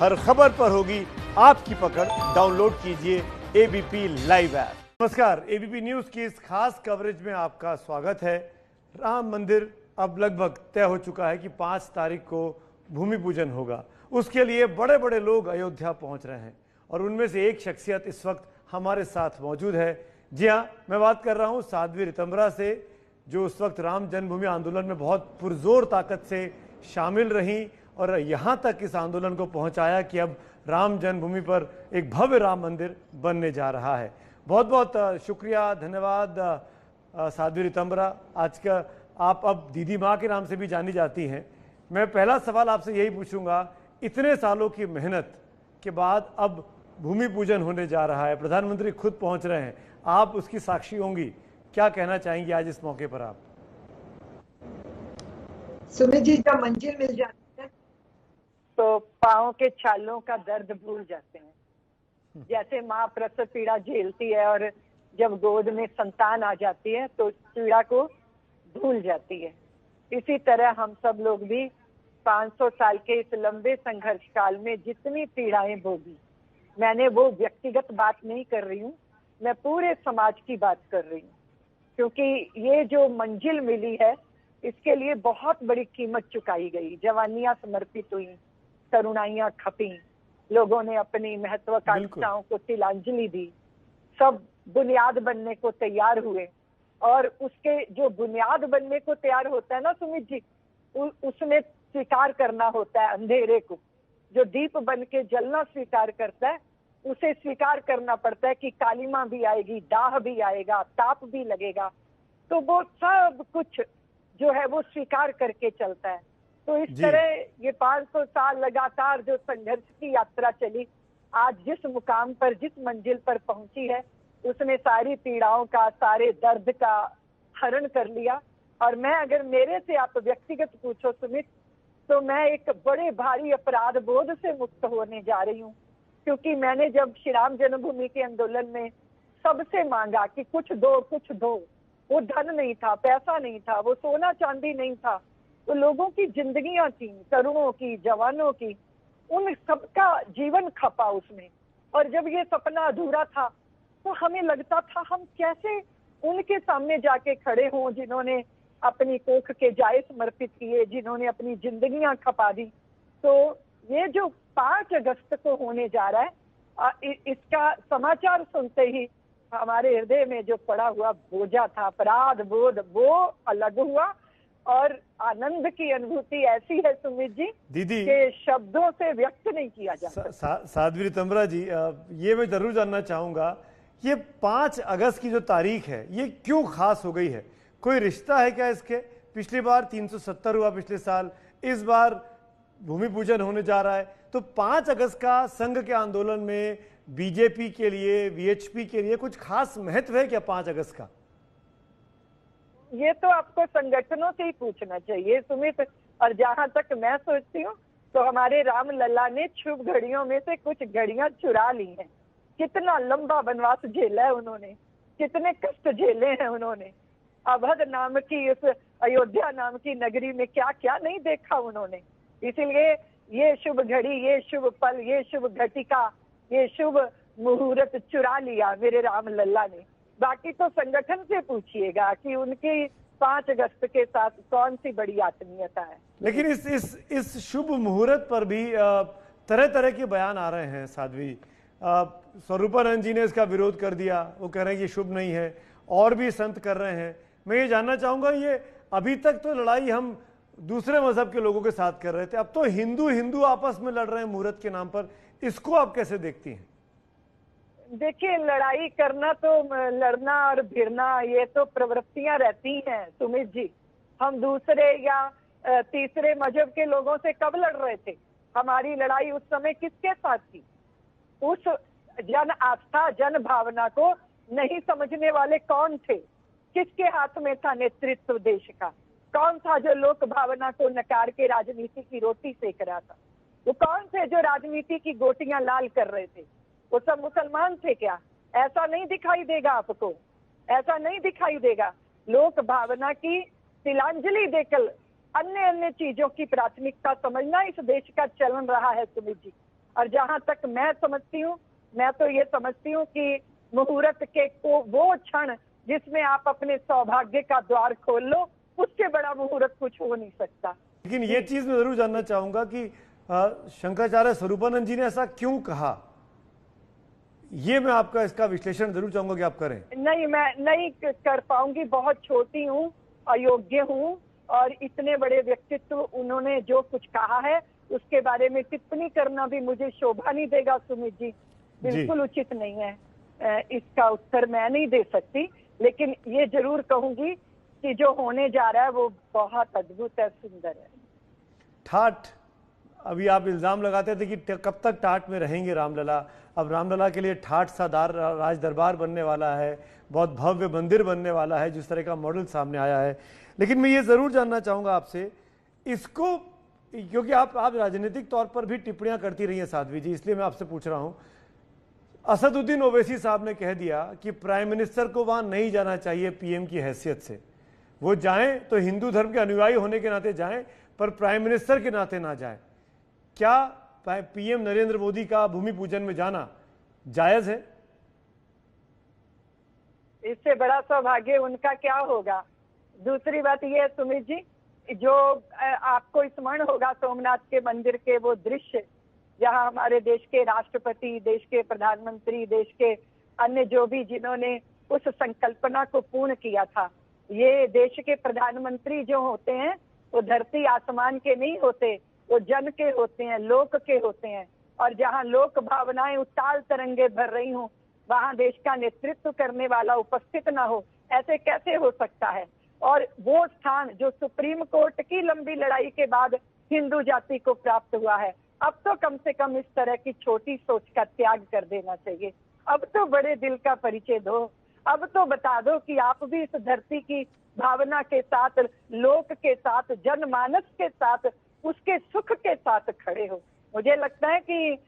हर खबर पर होगी आपकी पकड़। डाउनलोड कीजिए एबीपी लाइव ऐप। नमस्कार, एबीपी न्यूज की इस खास कवरेज में आपका स्वागत है। राम मंदिर अब लगभग तय हो चुका है कि 5 तारीख को भूमि पूजन होगा। उसके लिए बड़े बड़े लोग अयोध्या पहुंच रहे हैं और उनमें से एक शख्सियत इस वक्त हमारे साथ मौजूद है। जी हाँ, मैं बात कर रहा हूं साध्वी रितंबरा से, जो उस वक्त राम जन्मभूमि आंदोलन में बहुत पुरजोर ताकत से शामिल रहीं और यहाँ तक इस आंदोलन को पहुँचाया कि अब राम जन्मभूमि पर एक भव्य राम मंदिर बनने जा रहा है। बहुत बहुत शुक्रिया, धन्यवाद साध्वी रितंबरा। आज का आप अब दीदी माँ के नाम से भी जानी जाती हैं। मैं पहला सवाल आपसे यही पूछूंगा, इतने सालों की मेहनत के बाद अब भूमि पूजन होने जा रहा है, प्रधानमंत्री खुद पहुंच रहे हैं, आप उसकी साक्षी होंगी, क्या कहना चाहेंगी आज इस मौके पर आप? सुमित जी, जब मंजिल मिल जाती है तो पाँव के छालों का दर्द भूल जाते हैं। जैसे माँ प्रसव पीड़ा झेलती है और जब गोद में संतान आ जाती है तो पीड़ा को भूल जाती है, इसी तरह हम सब लोग भी 500 साल के इस लंबे संघर्ष काल में जितनी पीड़ाएं भोगी, मैंने वो व्यक्तिगत बात नहीं कर रही हूँ, मैं पूरे समाज की बात कर रही हूँ। क्योंकि ये जो मंजिल मिली है इसके लिए बहुत बड़ी कीमत चुकाई गई, जवानियां समर्पित हुई, करुणाइयां खपी, लोगों ने अपनी महत्वाकांक्षाओं को तिलांजलि दी, सब बुनियाद बनने को तैयार हुए। और उसके जो बुनियाद बनने को तैयार होता है ना सुमित जी, उसमें स्वीकार करना होता है अंधेरे को। जो दीप बन के जलना स्वीकार करता है उसे स्वीकार करना पड़ता है कि कालिमा भी आएगी, दाह भी आएगा, ताप भी लगेगा, तो वो सब कुछ जो है वो स्वीकार करके चलता है। तो इस तरह ये 500 साल लगातार जो संघर्ष की यात्रा चली, आज जिस मुकाम पर, जिस मंजिल पर पहुंची है, उसने सारी पीड़ाओं का, सारे दर्द का हरण कर लिया। और मैं, अगर मेरे से आप व्यक्तिगत पूछो सुमित, तो मैं एक बड़े भारी अपराध बोध से मुक्त होने जा रही हूँ। क्योंकि मैंने जब श्री राम जन्मभूमि के आंदोलन में सबसे मांगा कि कुछ दो कुछ दो, वो धन नहीं था, पैसा नहीं था, वो सोना चांदी नहीं था, तो लोगों की जिंदगियां थी, करोड़ों की, जवानों की, उन सबका जीवन खपा उसमें। और जब ये सपना अधूरा था तो हमें लगता था हम कैसे उनके सामने जाके खड़े हों जिन्होंने अपनी कोख के जाए समर्पित किए, जिन्होंने अपनी जिंदगियां खपा दी। तो ये जो 5 अगस्त को होने जा रहा है, इसका समाचार सुनते ही हमारे हृदय में जो पड़ा हुआ बोझा था, अपराध बोध, वो अलग हुआ। और आनंद की अनुभूति ऐसी है सुमित जी दीदी के शब्दों से व्यक्त नहीं किया जा सकता। साध्वी रितंबरा जी, ये मैं जरूर जानना चाहूंगा, ये 5 अगस्त की जो तारीख है ये क्यों खास हो गई है? कोई रिश्ता है क्या इसके? पिछली बार 370 हुआ पिछले साल, इस बार भूमि पूजन होने जा रहा है, तो 5 अगस्त का संघ के आंदोलन में बीजेपी के लिए, वीएचपी के लिए कुछ खास महत्व है क्या 5 अगस्त का? ये तो आपको संगठनों से ही पूछना चाहिए सुमित। और जहां तक मैं सोचती हूँ तो हमारे राम लल्ला ने शुभ घड़ियों में से कुछ घड़ियां चुरा ली हैं। कितना लंबा वनवास झेला है उन्होंने, कितने कष्ट झेले हैं उन्होंने। अवध नाम की, उस अयोध्या नाम की नगरी में क्या क्या नहीं देखा उन्होंने। इसीलिए ये शुभ घड़ी, ये शुभ पल, ये शुभ घटिका, ये शुभ मुहूर्त चुरा लिया मेरे राम लल्ला ने। बाकी तो संगठन से पूछिएगा कि उनकी 5 अगस्त के साथ कौन सी बड़ी आत्मीयता है। लेकिन इस शुभ मुहूर्त पर भी तरह तरह के बयान आ रहे हैं साध्वी। स्वरूपानंद जी ने इसका विरोध कर दिया, वो कह रहे हैं कि शुभ नहीं है, और भी संत कर रहे हैं। मैं ये जानना चाहूंगा, ये अभी तक तो लड़ाई हम दूसरे मजहब के लोगों के साथ कर रहे थे, अब तो हिंदू हिंदू आपस में लड़ रहे हैं मुहूर्त के नाम पर, इसको आप कैसे देखती हैं? देखिए, लड़ाई करना तो, लड़ना और भिड़ना ये तो प्रवृत्तियां रहती हैं सुमित जी। हम दूसरे या तीसरे मजहब के लोगों से कब लड़ रहे थे? हमारी लड़ाई उस समय किसके साथ थी? उस जन आस्था, जन भावना को नहीं समझने वाले कौन थे? किसके हाथ में था नेतृत्व देश का? कौन था जो लोक भावना को नकार के राजनीति की रोटी सेक रहा था? वो कौन थे जो राजनीति की गोटियां लाल कर रहे थे? वो सब मुसलमान थे क्या? ऐसा नहीं दिखाई देगा आपको, ऐसा नहीं दिखाई देगा। लोक भावना की तिलांजलि देकर अन्य अन्य चीजों की प्राथमिकता समझना इस देश का चलन रहा है सुमित जी। और जहां तक मैं समझती हूँ, मैं तो ये समझती हूँ कि मुहूर्त के को वो क्षण जिसमें आप अपने सौभाग्य का द्वार खोल लो, उससे बड़ा मुहूर्त कुछ हो नहीं सकता। लेकिन ये चीज मैं जरूर जानना चाहूंगा कि शंकराचार्य स्वरूपानंद जी ने ऐसा क्यों कहा, ये मैं आपका इसका विश्लेषण जरूर चाहूंगा कि आप करें। नहीं, मैं नहीं कर पाऊंगी, बहुत छोटी हूँ, अयोग्य हूँ, और इतने बड़े व्यक्तित्व उन्होंने जो कुछ कहा है उसके बारे में टिप्पणी करना भी मुझे शोभा नहीं देगा सुमित जी, बिल्कुल उचित नहीं है। इसका उत्तर मैं नहीं दे सकती, लेकिन ये जरूर कहूंगी कि जो होने जा रहा है वो बहुत अद्भुत है, सुंदर है। ठाठ, अभी आप इल्जाम लगाते थे कि कब तक ठाठ में रहेंगे रामलला। अब रामलला के लिए ठाठ सा राज दरबार बनने वाला है, बहुत भव्य मंदिर बनने वाला है, जिस तरह का मॉडल सामने आया है। लेकिन मैं ये जरूर जानना चाहूंगा आपसे इसको, क्योंकि आप राजनीतिक तौर पर भी टिप्पणियां करती रही हैं साध्वी जी, इसलिए मैं आपसे पूछ रहा हूं। असदुद्दीन ओवैसी साहब ने कह दिया कि प्राइम मिनिस्टर को वहां नहीं जाना चाहिए पीएम की हैसियत से, वो जाएं तो हिंदू धर्म के अनुयायी होने के नाते जाएं, पर प्राइम मिनिस्टर के नाते ना जाएं। क्या पीएम नरेंद्र मोदी का भूमि पूजन में जाना जायज है? इससे बड़ा सौभाग्य उनका क्या होगा। दूसरी बात यह है सुमित जी, जो आपको स्मरण होगा सोमनाथ के मंदिर के वो दृश्य, जहां हमारे देश के राष्ट्रपति, देश के प्रधानमंत्री, देश के अन्य जो भी जिन्होंने उस संकल्पना को पूर्ण किया था। ये देश के प्रधानमंत्री जो होते हैं वो धरती आसमान के नहीं होते, वो जन के होते हैं, लोक के होते हैं। और जहां लोक भावनाएं उताल तरंगे भर रही हूँ, वहां देश का नेतृत्व करने वाला उपस्थित ना हो, ऐसे कैसे हो सकता है। और वो स्थान जो सुप्रीम कोर्ट की लंबी लड़ाई के बाद हिंदू जाति को प्राप्त हुआ है, अब तो कम से कम इस तरह की छोटी सोच का त्याग कर देना चाहिए। अब तो बड़े दिल का परिचय दो, अब तो बता दो कि आप भी इस धरती की भावना के साथ, लोक के साथ, जनमानस के साथ, उसके सुख के साथ खड़े हो। मुझे लगता है कि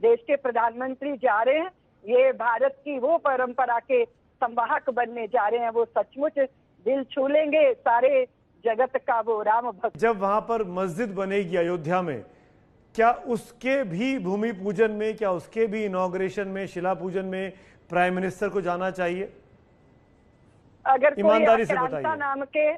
देश के प्रधानमंत्री जा रहे हैं, ये भारत की वो परंपरा के संवाहक बनने जा रहे हैं, वो सचमुच दिल छू लेंगे सारे जगत का वो राम भक्त। जब वहां पर मस्जिद बनेगी अयोध्या में, क्या उसके भी भूमि पूजन में, क्या उसके भी इनॉग्रेशन में, शिला पूजन में प्राइम मिनिस्टर को जाना चाहिए? अगर ईमानदारी से आक्रांता बताइए। नाम के,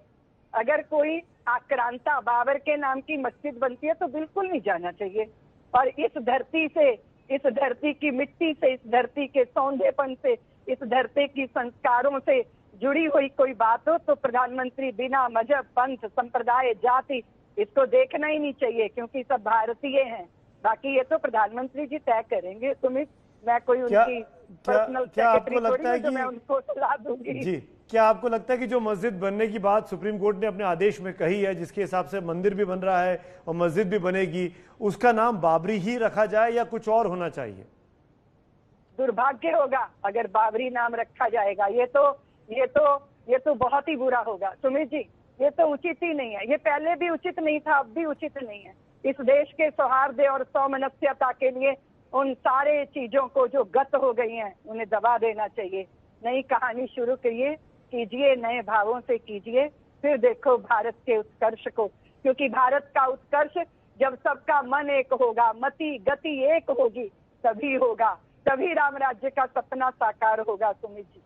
अगर कोई आक्रांता बाबर के नाम की मस्जिद बनती है तो बिल्कुल नहीं जाना चाहिए। और इस धरती से, इस धरती की मिट्टी से, इस धरती के सौंधेपन से, इस धरती की संस्कारों से जुड़ी हुई कोई बात हो तो प्रधानमंत्री बिना मजहब, पंथ, संप्रदाय, जाति, इसको देखना ही नहीं चाहिए, क्योंकि सब भारतीय हैं। बाकी ये तो प्रधानमंत्री जी तय करेंगे। मैं कोई उनकी पर्सनल सेक्रेटरी थोड़ी हूं जो मैं उनको सलाह दूंगी। जी, क्या आपको लगता है कि जो मस्जिद बनने की बात सुप्रीम कोर्ट ने अपने आदेश में कही है, जिसके हिसाब से मंदिर भी बन रहा है और मस्जिद भी बनेगी, उसका नाम बाबरी ही रखा जाए या कुछ और होना चाहिए? दुर्भाग्य होगा अगर बाबरी नाम रखा जाएगा। ये तो बहुत ही बुरा होगा सुमित जी, ये तो उचित ही नहीं है। ये पहले भी उचित नहीं था, अब भी उचित नहीं है। इस देश के सौहार्द और सौमनस्यता के लिए उन सारे चीजों को जो गत हो गई हैं उन्हें दबा देना चाहिए। नई कहानी शुरू कीजिए, नए भावों से कीजिए, फिर देखो भारत के उत्कर्ष को। क्योंकि भारत का उत्कर्ष जब सबका मन एक होगा, मति गति एक होगी, तभी होगा, तभी राम राज्य का सपना साकार होगा सुमित जी।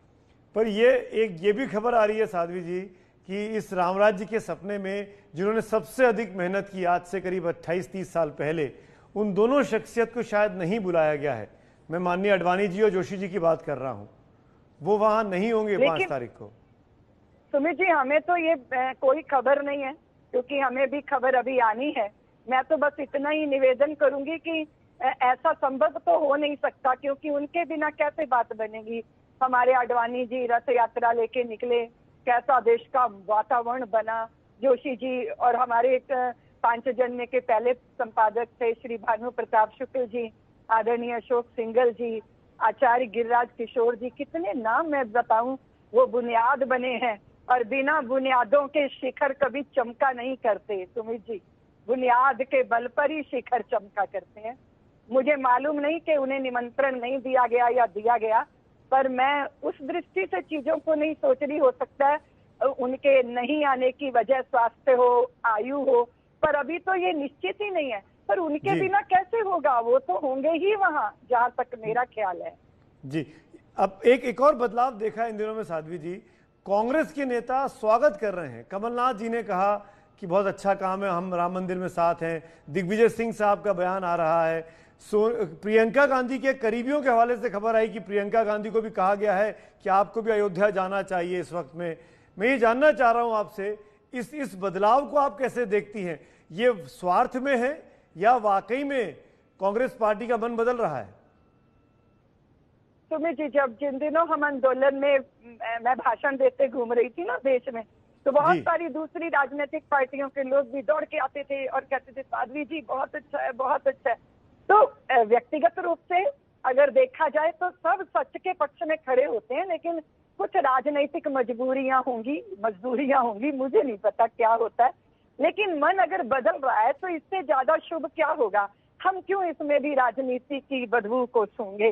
पर ये भी खबर आ रही है साध्वी जी कि इस राम राज्य के सपने में जिन्होंने सबसे अधिक मेहनत की, आज से करीब 28-30 साल पहले, उन दोनों शख्सियत को शायद नहीं बुलाया गया है। मैं माननीय अडवाणी जी और जोशी जी की बात कर रहा हूं, वो वहां नहीं होंगे 5 तारीख को। सुमित जी, हमें तो ये कोई खबर नहीं है, क्योंकि हमें भी खबर अभी आनी है। मैं तो बस इतना ही निवेदन करूंगी कि ऐसा संभव तो हो नहीं सकता, क्योंकि उनके बिना कैसे बात बनेगी। हमारे अडवाणी जी रथ यात्रा लेके निकले, कैसा देश का वातावरण बना। जोशी जी और हमारे 5 जन्म के पहले संपादक थे श्री भानु प्रताप शुक्ल जी, आदरणीय अशोक सिंघल जी, आचार्य गिरिराज किशोर जी, कितने नाम मैं बताऊं, वो बुनियाद बने हैं। और बिना बुनियादों के शिखर कभी चमका नहीं करते सुमित जी, बुनियाद के बल पर ही शिखर चमका करते हैं। मुझे मालूम नहीं कि उन्हें निमंत्रण नहीं दिया गया या दिया गया, पर मैं उस दृष्टि से चीजों को नहीं सोच रही। हो सकता है उनके नहीं आने की वजह स्वास्थ्य हो, आयु हो, पर अभी तो ये निश्चित ही नहीं है। पर उनके जी। बिना कैसे होगा? वो तो होंगे ही वहां, जहां तक मेरा ख्याल है। जी, अब एक और बदलाव देखा इन दिनों में साध्वी जी, कांग्रेस के नेता स्वागत कर रहे हैं। कमलनाथ जी ने कहा कि बहुत अच्छा काम है, हम राम मंदिर में साथ हैं। दिग्विजय सिंह साहब का बयान आ रहा है। प्रियंका गांधी के करीबियों के हवाले से खबर आई कि प्रियंका गांधी को भी कहा गया है कि आपको भी अयोध्या जाना चाहिए इस वक्त में। मैं ये जानना चाह रहा हूं आपसे, इस बदलाव को आप कैसे देखती हैं? ये स्वार्थ में है या वाकई में कांग्रेस पार्टी का मन बदल रहा है? सुमित जी, जब जिन दिनों हम आंदोलन में मैं भाषण देते घूम रही थी ना देश में, तो बहुत जी। सारी दूसरी राजनीतिक पार्टियों के लोग भी दौड़ के आते थे और कहते थे साध्वी जी बहुत अच्छा है, बहुत अच्छा है। तो व्यक्तिगत रूप से अगर देखा जाए तो सब सच के पक्ष में खड़े होते हैं, लेकिन कुछ राजनीतिक मजबूरियां होंगी, मुझे नहीं पता क्या होता है। लेकिन मन अगर बदल रहा है तो इससे ज्यादा शुभ क्या होगा? हम क्यों इसमें भी राजनीति की बदबू को सूंघे?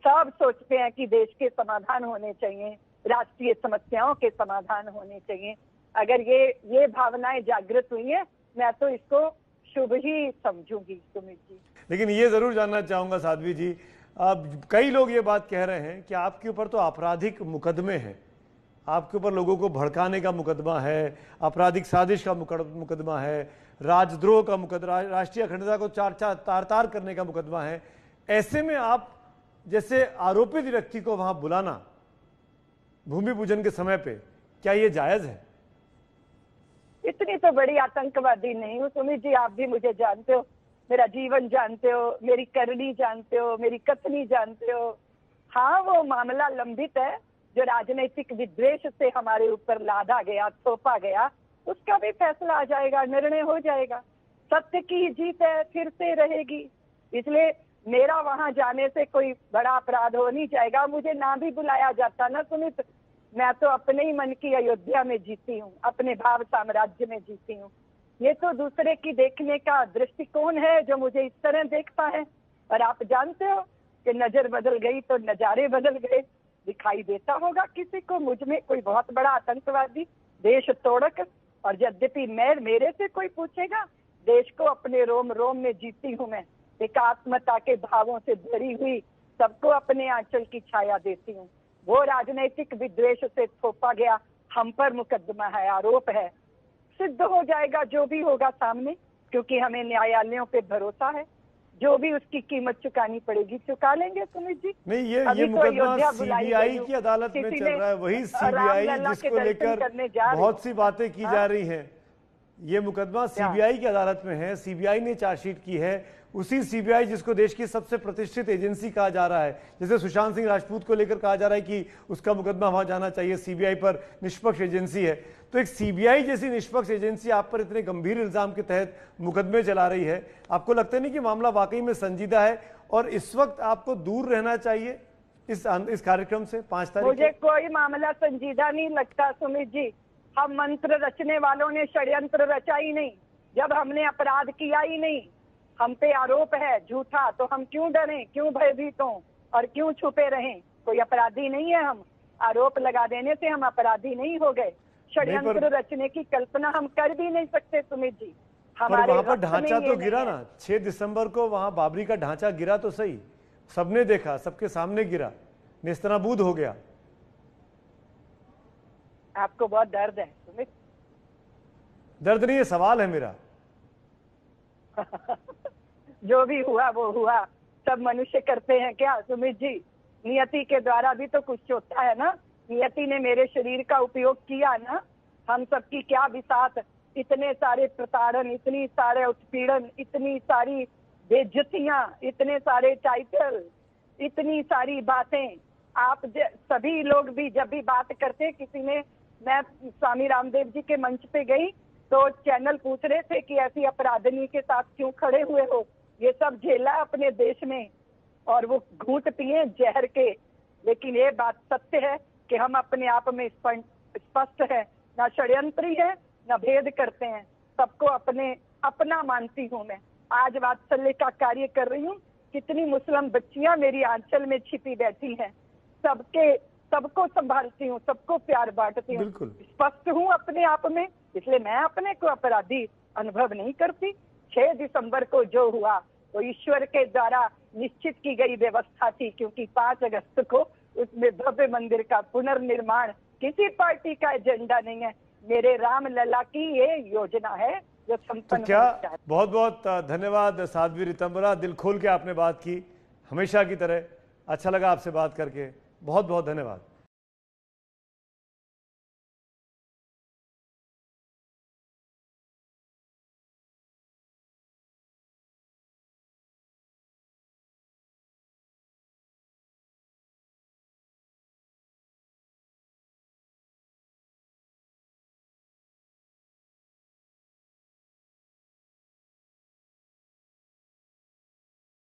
सब सोचते हैं कि देश के समाधान होने चाहिए, राष्ट्रीय समस्याओं के समाधान होने चाहिए। अगर ये भावनाएं जागृत हुई हैं, मैं तो इसको शुभ ही समझूंगी सुमित जी। लेकिन ये जरूर जानना चाहूंगा साध्वी जी, अब कई लोग ये बात कह रहे हैं कि आपके ऊपर तो आपराधिक मुकदमे हैं, आपके ऊपर लोगों को भड़काने का मुकदमा है, आपराधिक साजिश का मुकदमा है, राजद्रोह का मुकदमा, राष्ट्रीय अखंडता को तार तार करने का मुकदमा है। ऐसे में आप जैसे आरोपित व्यक्ति को वहां बुलाना भूमि पूजन के समय पे, क्या ये जायज है? इतनी तो बड़ी आतंकवादी नहीं हूँ सुमित जी, आप भी मुझे जानते हो, मेरा जीवन जानते हो, मेरी करनी जानते हो, मेरी कथनी जानते हो। हाँ, वो मामला लंबित है जो राजनीतिक विद्वेष से हमारे ऊपर लादा गया, थोपा गया, उसका भी फैसला आ जाएगा, निर्णय हो जाएगा। सत्य की जीत है, फिर से रहेगी। इसलिए मेरा वहां जाने से कोई बड़ा अपराध हो नहीं जाएगा। मुझे ना भी बुलाया जाता ना सुमित, मैं तो अपने ही मन की अयोध्या में जीती हूँ, अपने भाव साम्राज्य में जीती हूँ। ये तो दूसरे की देखने का दृष्टिकोण है जो मुझे इस तरह देखता है। और आप जानते हो कि नजर बदल गई तो नजारे बदल गए। दिखाई देता होगा किसी को मुझ में कोई बहुत बड़ा आतंकवादी, देश तोड़क। और यद्यपि मेरे से कोई पूछेगा, देश को अपने रोम रोम में जीती हूँ मैं, एकात्मता के भावों से भरी हुई, सबको अपने आंचल की छाया देती हूँ। वो राजनीतिक विद्वेष से थोपा गया हम पर मुकदमा है, आरोप है, सिद्ध हो जाएगा जो भी होगा सामने, क्योंकि हमें न्यायालयों पे भरोसा है। जो भी उसकी कीमत चुकानी पड़ेगी चुका लेंगे सुमित जी। नहीं, ये मुकदमा सीबीआई की अदालत में चल रहा है, वही सीबीआई जिसको लेकर बहुत सी बातें की जा रही हैं। ये मुकदमा सीबीआई की अदालत में है, सीबीआई ने चार्जशीट की है, उसी सीबीआई जिसको देश की सबसे प्रतिष्ठित एजेंसी कहा जा रहा है। जैसे सुशांत सिंह राजपूत को लेकर कहा जा रहा है कि उसका मुकदमा वहां जाना चाहिए, सीबीआई पर निष्पक्ष एजेंसी है। तो एक सीबीआई जैसी निष्पक्ष एजेंसी आप पर इतने गंभीर इल्जाम के तहत मुकदमे चला रही है, आपको लगता नहीं कि मामला वाकई में संजीदा है और इस वक्त आपको दूर रहना चाहिए इस कार्यक्रम से 5 तारीख? मुझे कोई मामला संजीदा नहीं लगता सुमित जी। हम मंत्र रचने वालों ने षड्यंत्र रचा ही नहीं, जब हमने अपराध किया ही नहीं, हम पे आरोप है झूठा, तो हम क्यों डरें, क्यों भयभीत हों और क्यों छुपे रहें? कोई अपराधी नहीं है हम। आरोप लगा देने से हम अपराधी नहीं हो गए। षड्यंत्र रचने की कल्पना हम कर भी नहीं सकते सुमित जी। पर वहां पर ढांचा तो गिरा ना, 6 दिसंबर को वहां बाबरी का ढांचा गिरा तो सही, सबने देखा, सबके सामने गिरा, नेस्तनाबूद हो गया। आपको बहुत दर्द है सुमित। दर्द नहीं है, सवाल है मेरा। जो भी हुआ वो हुआ, सब मनुष्य करते हैं क्या सुमित जी? नियति के द्वारा भी तो कुछ होता है ना। नियति ने मेरे शरीर का उपयोग किया ना। हम सबकी क्या बिसात, इतने सारे प्रताड़न, इतनी सारे उत्पीड़न, इतनी सारी बेइज्जतियां, इतने सारे टाइटल, इतनी सारी बातें। आप सभी लोग भी जब भी बात करते, किसी ने, मैं स्वामी रामदेव जी के मंच पे गई तो चैनल पूछ रहे थे कि ऐसी अपराधनी के साथ क्यों खड़े हुए हो, ये सब झेला अपने देश में और वो घूंट पिए जहर के। लेकिन ये बात सत्य है कि हम अपने आप में स्पष्ट है, ना षड्यंत्री है ना भेद करते हैं, सबको अपना मानती हूँ मैं। आज वात्सल्य का कार्य कर रही हूँ, कितनी मुस्लिम बच्चियां मेरी आंचल में छिपी बैठी हैं, सबको संभालती हूँ, सबको प्यार बांटती हूँ, स्पष्ट हूँ अपने आप में। इसलिए मैं अपने को अपराधी अनुभव नहीं करती। 6 दिसंबर को जो हुआ वो ईश्वर के द्वारा निश्चित की गई व्यवस्था थी, क्योंकि 5 अगस्त को उसमें भव्य मंदिर का पुनर्निर्माण किसी पार्टी का एजेंडा नहीं है, मेरे राम लला की ये योजना है जो तो संपन्न क्या होनी चाहिए। बहुत बहुत धन्यवाद साध्वी ऋतंबरा, दिल खोल के आपने बात की, हमेशा की तरह। अच्छा लगा आपसे बात करके, बहुत बहुत धन्यवाद।